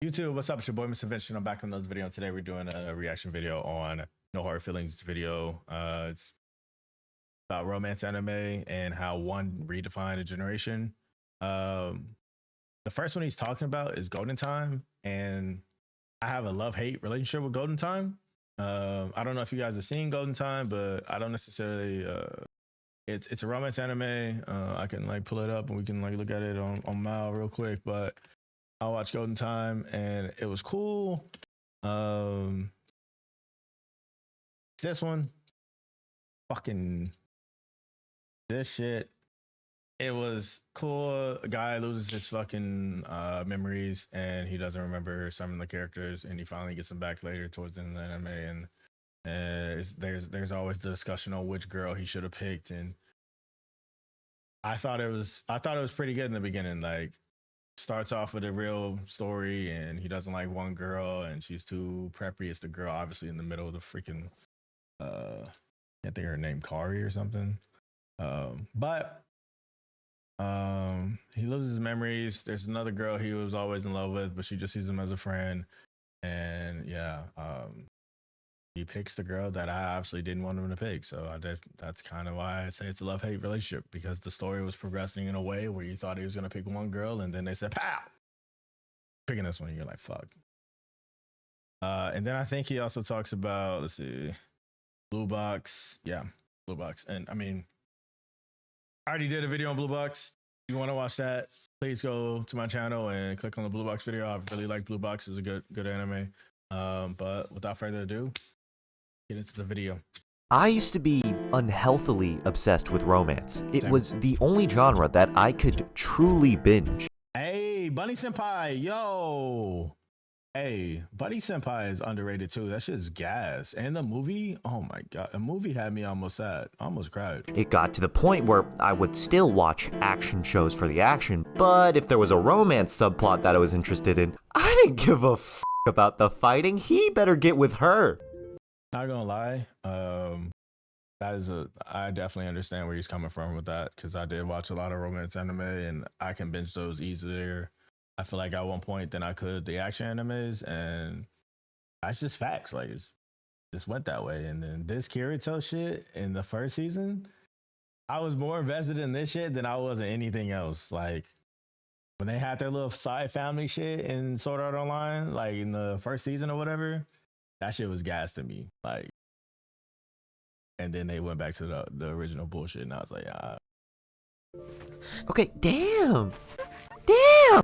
YouTube, what's up? It's your boy, Mr. Vince, and I'm back with another video. And today we're doing a reaction video on No Hard Feelings video. It's about romance anime and how one redefined a generation. The first one he's talking about is Golden Time, and I have a love-hate relationship with Golden Time. I don't know if you guys have seen Golden Time, but I don't necessarily. It's a romance anime. I can like pull it up and we can like look at it on Mal real quick, but I watched Golden Time and it was cool. This one, fucking this shit. It was cool. A guy loses his fucking memories and he doesn't remember some of the characters, and he finally gets them back later towards the end of the anime. And there's always the discussion on which girl he should have picked, and I thought it was pretty good in the beginning. Like, starts off with a real story and he doesn't like one girl and she's too preppy. It's the girl obviously in the middle of the freaking I can't think of her name, Kari or something. But he loses his memories. There's another girl he was always in love with, but she just sees him as a friend. And yeah, he picks the girl that I obviously didn't want him to pick. So that's kind of why I say it's a love-hate relationship, because the story was progressing in a way where you thought he was going to pick one girl, and then they said, pow, picking this one. And you're like, fuck. And then I think he also talks about, let's see, Blue Box. Yeah, Blue Box. And I mean, I already did a video on Blue Box. If you want to watch that, please go to my channel and click on the Blue Box video. I really like Blue Box. It was a good anime. But without further ado, get into the video. I used to be unhealthily obsessed with romance. It was the only genre that I could truly binge. Hey, Bunny Senpai, yo. Hey, Bunny Senpai is underrated too. That shit's gas. And the movie, oh my god, the movie had me almost sad. I almost cried. It got to the point where I would still watch action shows for the action, but if there was a romance subplot that I was interested in, I didn't give a f about the fighting. He better get with her. Not gonna lie, I definitely understand where he's coming from with that, because I did watch a lot of romance anime and I can binge those easier, I feel like, at one point than I could the action animes, and that's just facts. Like, it just went that way. And then this Kirito shit in the first season, I was more invested in this shit than I was in anything else. Like, when they had their little side family shit in Sword Art Online, like in the first season or whatever, that shit was gas to me. Like, and then they went back to the original bullshit, and I was like, ah. Okay, damn!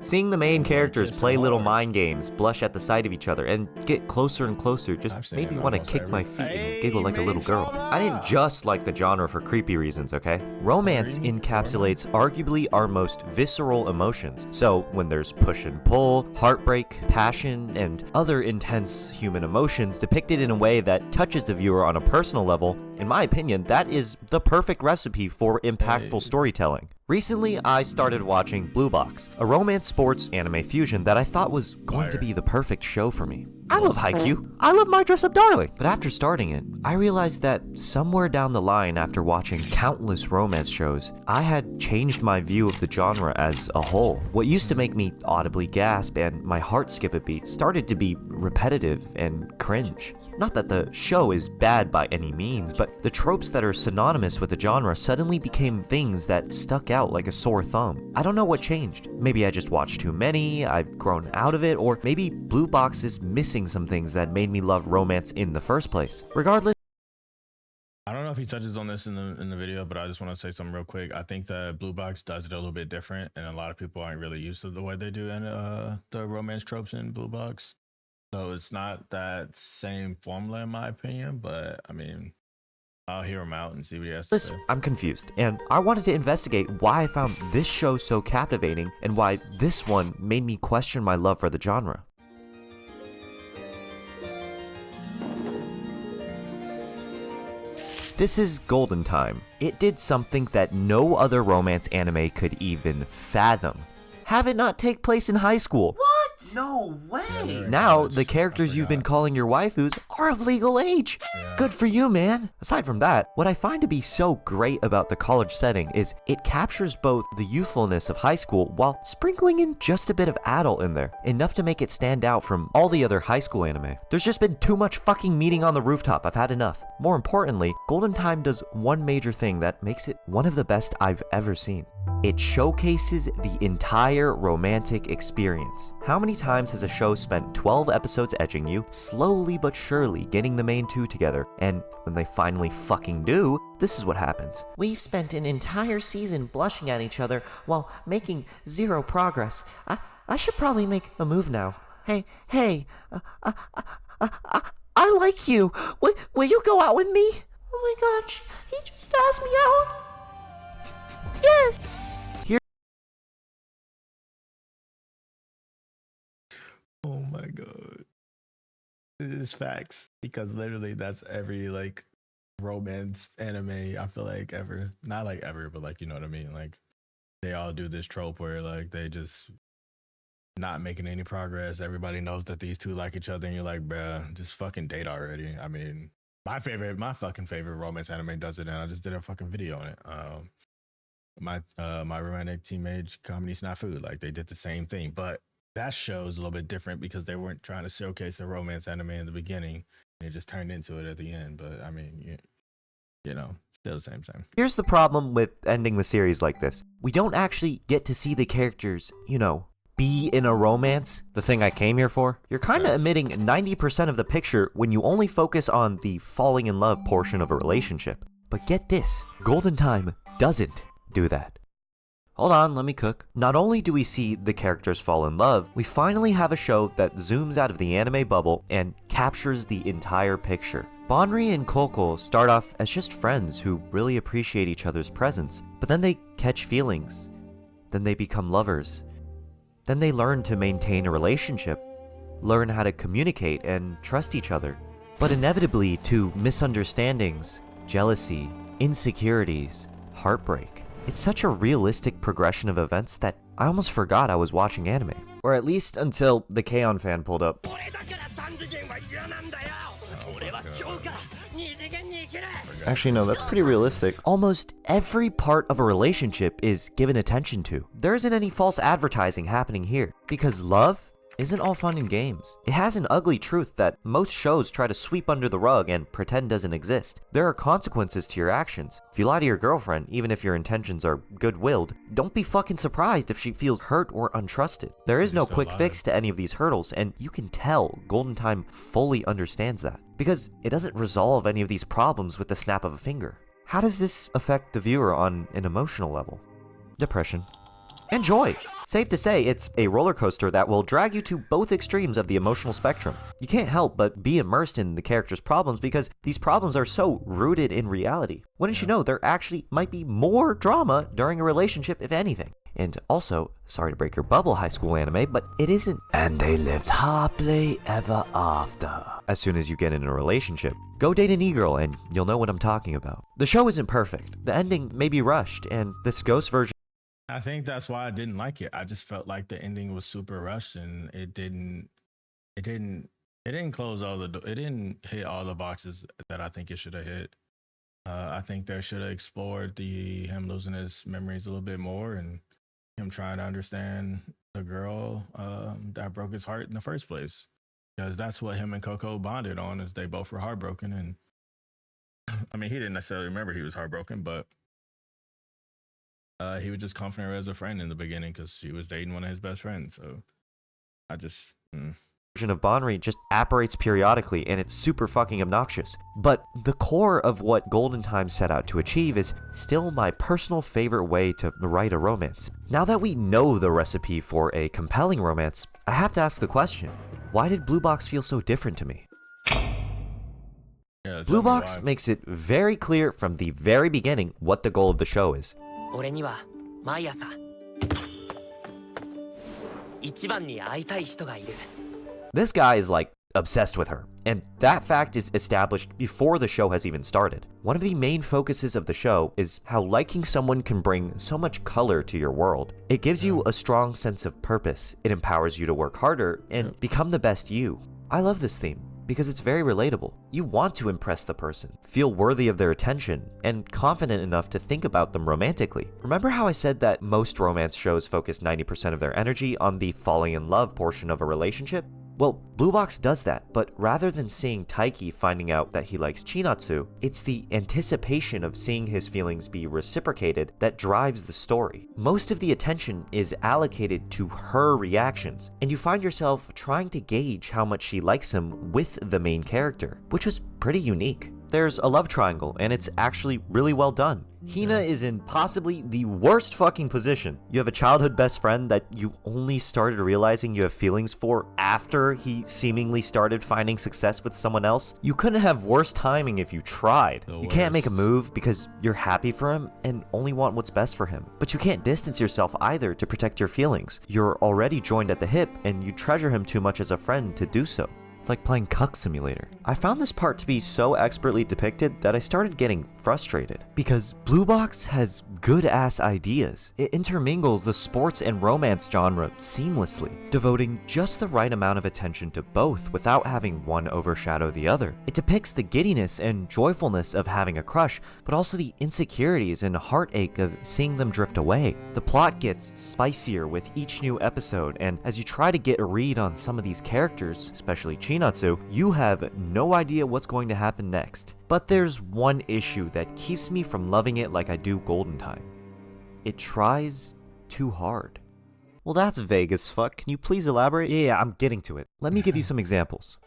Seeing the main characters play little mind games, blush at the sight of each other, and get closer and closer just made me want to kick my feet and giggle like a little girl. I didn't just like the genre for creepy reasons, okay? Romance encapsulates arguably our most visceral emotions. So when there's push and pull, heartbreak, passion, and other intense human emotions depicted in a way that touches the viewer on a personal level, in my opinion, that is the perfect recipe for impactful storytelling. Recently, I started watching Blue Box, a romance sports anime fusion that I thought was going to be the perfect show for me. I love Haikyuu. I love My Dress Up Darling. But after starting it, I realized that somewhere down the line, after watching countless romance shows, I had changed my view of the genre as a whole. What used to make me audibly gasp and my heart skip a beat started to be repetitive and cringe. Not that the show is bad by any means, but the tropes that are synonymous with the genre suddenly became things that stuck out like a sore thumb. I don't know what changed. Maybe I just watched too many, I've grown out of it, or maybe Blue Box is missing some things that made me love romance in the first place. Regardless, I don't know if he touches on this in the video, but I just want to say something real quick. I think that Blue Box does it a little bit different, and a lot of people aren't really used to the way they do in the romance tropes in Blue Box. So it's not that same formula in my opinion, but I mean, I'll hear him out and see what he has to say. I'm confused, and I wanted to investigate why I found this show so captivating and why this one made me question my love for the genre. This is Golden Time. It did something that no other romance anime could even fathom. Have it not take place in high school. What? No way! Yeah, Now, the characters you've been calling your waifus are of legal age! Yeah. Good for you, man! Aside from that, what I find to be so great about the college setting is it captures both the youthfulness of high school while sprinkling in just a bit of adult in there, enough to make it stand out from all the other high school anime. There's just been too much fucking meeting on the rooftop, I've had enough. More importantly, Golden Time does one major thing that makes it one of the best I've ever seen. It showcases the entire romantic experience. How many times has a show spent 12 episodes edging you, slowly but surely getting the main two together, and when they finally fucking do, this is what happens. We've spent an entire season blushing at each other while making zero progress. I should probably make a move now. Hey, I like you. Will you go out with me? Oh my gosh, he just asked me out. Yes! Oh my god. It is facts. Because literally that's every like romance anime I feel like ever. Not like ever, but like you know what I mean? Like they all do this trope where like they just not making any progress. Everybody knows that these two like each other and you're like, bruh, just fucking date already. I mean, my fucking favorite romance anime does it, and I just did a fucking video on it. My romantic teenage comedy Snafu, like they did the same thing, but that show is a little bit different because they weren't trying to showcase a romance anime in the beginning, and it just turned into it at the end. But I mean, you know, still the same. Here's the problem with ending the series like this. We don't actually get to see the characters, be in a romance, the thing I came here for. You're kind of omitting 90% of the picture when you only focus on the falling in love portion of a relationship. But get this, Golden Time doesn't do that. Hold on, let me cook. Not only do we see the characters fall in love, we finally have a show that zooms out of the anime bubble and captures the entire picture. Bonri and Coco start off as just friends who really appreciate each other's presence, but then they catch feelings. Then they become lovers. Then they learn to maintain a relationship, learn how to communicate and trust each other. But inevitably to misunderstandings, jealousy, insecurities, heartbreak. It's such a realistic progression of events that I almost forgot I was watching anime. Or at least until the K-On! Fan pulled up. Actually, no, that's pretty realistic. Almost every part of a relationship is given attention to. There isn't any false advertising happening here, because love isn't all fun and games. It has an ugly truth that most shows try to sweep under the rug and pretend doesn't exist. There are consequences to your actions. If you lie to your girlfriend, even if your intentions are good-willed, don't be fucking surprised if she feels hurt or untrusted. There is no quick fix to any of these hurdles, and you can tell Golden Time fully understands that, because it doesn't resolve any of these problems with the snap of a finger. How does this affect the viewer on an emotional level? Depression. And joy. Safe to say, it's a roller coaster that will drag you to both extremes of the emotional spectrum. You can't help but be immersed in the characters' problems because these problems are so rooted in reality. Wouldn't you know, there actually might be more drama during a relationship, if anything. And also, sorry to break your bubble, high school anime, but it isn't "and they lived happily ever after" as soon as you get in a relationship. Go date an e-girl and you'll know what I'm talking about. The show isn't perfect. The ending may be rushed, and this ghost version. I think that's why I didn't like it. I just felt like the ending was super rushed, and it didn't close it didn't hit all the boxes that I think it should have hit. I think they should have explored him losing his memories a little bit more, and him trying to understand the girl that broke his heart in the first place, because that's what him and Coco bonded on, is they both were heartbroken. And I mean, he didn't necessarily remember he was heartbroken, but he was just comforting her as a friend in the beginning because she was dating one of his best friends. So I just version of Bonri just apparates periodically, and it's super fucking obnoxious. But the core of what Golden Time set out to achieve is still my personal favorite way to write a romance. Now that we know the recipe for a compelling romance, I have to ask the question, why did Blue Box feel so different to me? yeah, Blue Box makes it very clear from the very beginning what the goal of the show is. This guy is like obsessed with her. And that fact is established before the show has even started. One of the main focuses of the show is how liking someone can bring so much color to your world. It gives you a strong sense of purpose, it empowers you to work harder, and become the best you. I love this theme because it's very relatable. You want to impress the person, feel worthy of their attention, and confident enough to think about them romantically. Remember how I said that most romance shows focus 90% of their energy on the falling in love portion of a relationship? Well, Blue Box does that, but rather than seeing Taiki finding out that he likes Chinatsu, it's the anticipation of seeing his feelings be reciprocated that drives the story. Most of the attention is allocated to her reactions, and you find yourself trying to gauge how much she likes him with the main character, which was pretty unique. There's a love triangle, and it's actually really well done. Hina is in possibly the worst fucking position. You have a childhood best friend that you only started realizing you have feelings for after he seemingly started finding success with someone else. You couldn't have worse timing if you tried. You can't make a move because you're happy for him and only want what's best for him. But you can't distance yourself either to protect your feelings. You're already joined at the hip and you treasure him too much as a friend to do so. It's like playing Cuck Simulator. I found this part to be so expertly depicted that I started getting frustrated. Because Blue Box has good-ass ideas. It intermingles the sports and romance genre seamlessly, devoting just the right amount of attention to both without having one overshadow the other. It depicts the giddiness and joyfulness of having a crush, but also the insecurities and heartache of seeing them drift away. The plot gets spicier with each new episode, and as you try to get a read on some of these characters, especially Chinatsu, you have no idea what's going to happen next. But there's one issue that keeps me from loving it like I do Golden Time. It tries too hard. Well, that's vague as fuck. Can you please elaborate? Yeah, I'm getting to it. Let me give you some examples.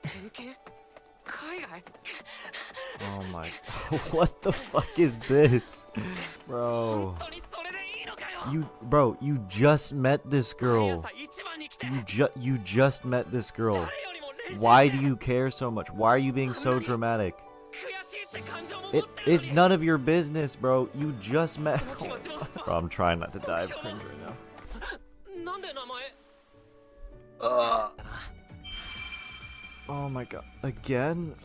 Oh my... What the fuck is this? Bro, you just met this girl. You just met this girl. Why do you care so much? Why are you being so dramatic? It's none of your business, bro. You just met... Bro, I'm trying not to die of cringe right now. Oh my god. Again?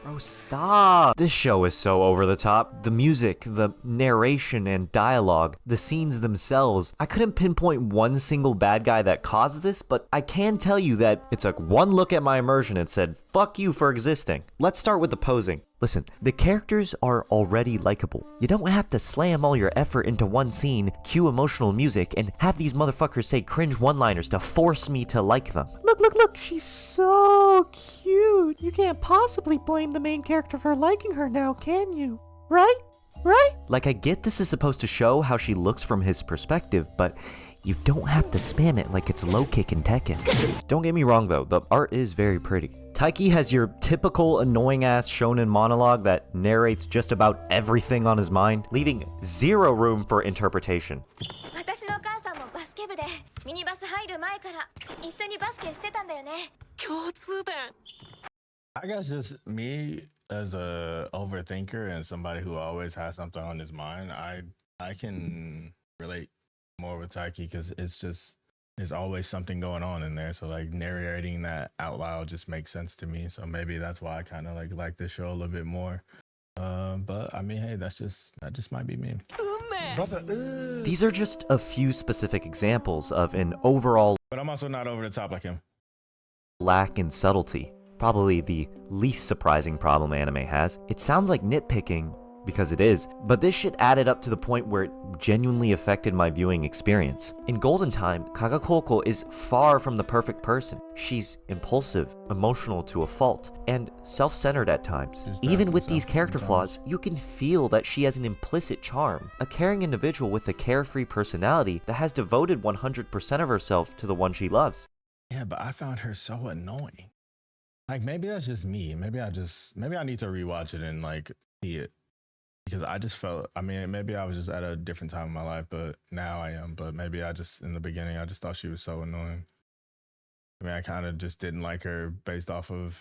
Bro, stop! This show is so over the top. The music, the narration and dialogue, the scenes themselves. I couldn't pinpoint one single bad guy that caused this, but I can tell you that it took one look at my immersion and said, fuck you for existing. Let's start with the posing. Listen, the characters are already likable. You don't have to slam all your effort into one scene, cue emotional music, and have these motherfuckers say cringe one-liners to force me to like them. Look, she's so cute. You can't possibly blame the main character for liking her now, can you? Right? Like, I get this is supposed to show how she looks from his perspective, but you don't have to spam it like it's low kick in Tekken. Don't get me wrong though, the art is very pretty. Taiki has your typical annoying ass shonen monologue that narrates just about everything on his mind, leaving zero room for interpretation. I guess just me as a overthinker and somebody who always has something on his mind, I can relate more with Taiki because it's just there's always something going on in there. So like narrating that out loud just makes sense to me. So maybe that's why I kind of like this show a little bit more. But I mean, hey, that just might be me. Brother, These are just a few specific examples of an overall But I'm also not over the top like him. lack in subtlety. Probably the least surprising problem anime has. It sounds like nitpicking, because it is, but this shit added up to the point where it genuinely affected my viewing experience. In Golden Time, Kagakoko is far from the perfect person. She's impulsive, emotional to a fault, and self-centered at times. Even with these character flaws, you can feel that she has an implicit charm, a caring individual with a carefree personality that has devoted 100% of herself to the one she loves. Yeah, but I found her so annoying. Like maybe that's just me. Maybe I need to rewatch it and like see it. Because I just felt, I mean, maybe I was just at a different time in my life, but now I am. But maybe in the beginning, I just thought she was so annoying. I mean, I kind of just didn't like her based off of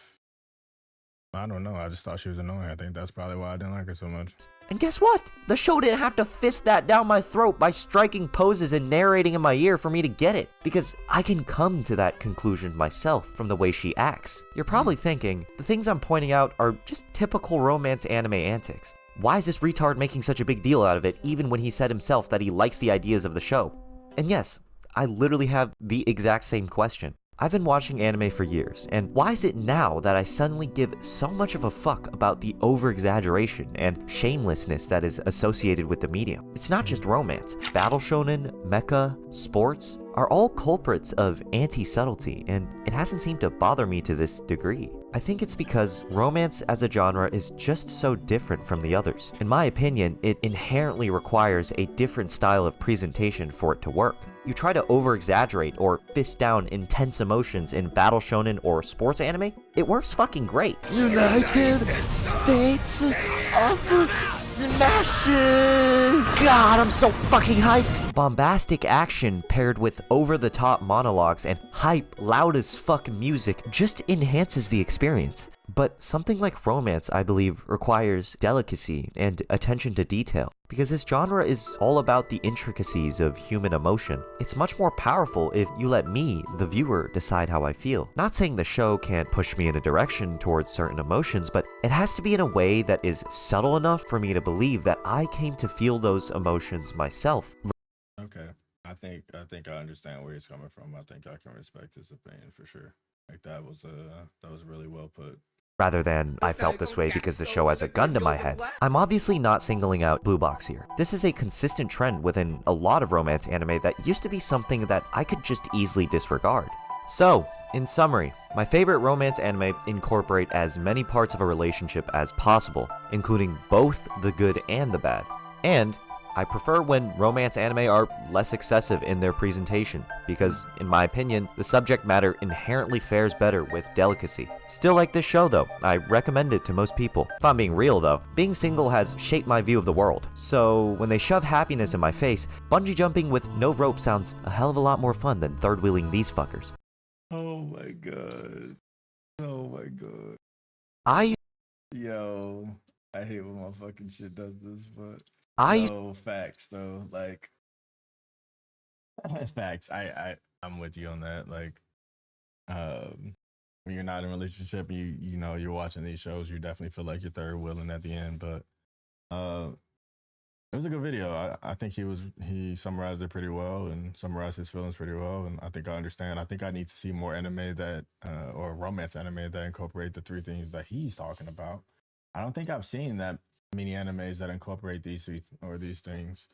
I don't know. I just thought she was annoying. I think that's probably why I didn't like her so much. And guess what? The show didn't have to fist that down my throat by striking poses and narrating in my ear for me to get it, because I can come to that conclusion myself from the way she acts. You're probably thinking, the things I'm pointing out are just typical romance anime antics. Why is this retard making such a big deal out of it even when he said himself that he likes the ideas of the show? And yes, I literally have the exact same question. I've been watching anime for years, and why is it now that I suddenly give so much of a fuck about the over-exaggeration and shamelessness that is associated with the medium? It's not just romance. Battle shonen, mecha, sports are all culprits of anti-subtlety, and it hasn't seemed to bother me to this degree. I think it's because romance as a genre is just so different from the others. In my opinion, it inherently requires a different style of presentation for it to work. You try to over-exaggerate or fist down intense emotions in battle shonen or sports anime, it works fucking great. United States of Smashing! God, I'm so fucking hyped! Bombastic action paired with over-the-top monologues and hype, loud as fuck music just enhances the experience. But something like romance, I believe, requires delicacy and attention to detail. Because this genre is all about the intricacies of human emotion. It's much more powerful if you let me, the viewer, decide how I feel. Not saying the show can't push me in a direction towards certain emotions, but it has to be in a way that is subtle enough for me to believe that I came to feel those emotions myself. Okay. I think I understand where he's coming from. I think I can respect his opinion for sure. Like that was really well put. Rather than I felt this way because the show has a gun to my head. I'm obviously not singling out Blue Box here. This is a consistent trend within a lot of romance anime that used to be something that I could just easily disregard. So, in summary, my favorite romance anime incorporate as many parts of a relationship as possible, including both the good and the bad. And I prefer when romance anime are less excessive in their presentation, because, in my opinion, the subject matter inherently fares better with delicacy. Still like this show though, I recommend it to most people. If I'm being real though, being single has shaped my view of the world. So when they shove happiness in my face, bungee jumping with no rope sounds a hell of a lot more fun than third wheeling these fuckers. Oh my god. Oh my god. Yo, I hate when my fucking shit does this, but no, facts though. Like facts. I'm with you on that. Like when you're not in a relationship, you know you're watching these shows, you definitely feel like you're third wheeling at the end. But it was a good video. I think he summarized it pretty well and summarized his feelings pretty well. And I think I understand. I think I need to see more anime that or romance anime that incorporate the three things that he's talking about. I don't think I've seen that many animes that incorporate these things,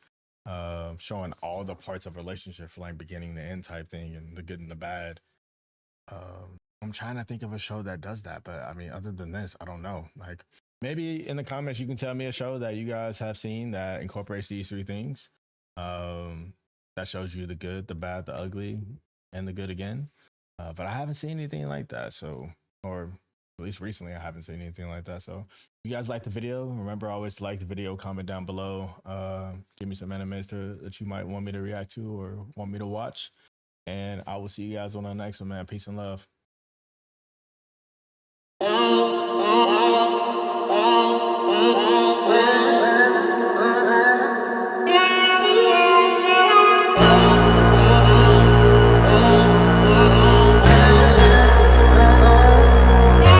showing all the parts of a relationship from like beginning to end type thing and the good and the bad. I'm trying to think of a show that does that, but I mean, other than this, I don't know. Like maybe in the comments you can tell me a show that you guys have seen that incorporates these three things. That shows you the good, the bad, the ugly, and the good again. But I haven't seen anything like that. So, or at least recently, I haven't seen anything like that. So, if you guys like the video, remember always to like the video, comment down below. Give me some animes that you might want me to react to or want me to watch. And I will see you guys on the next one, man. Peace and love.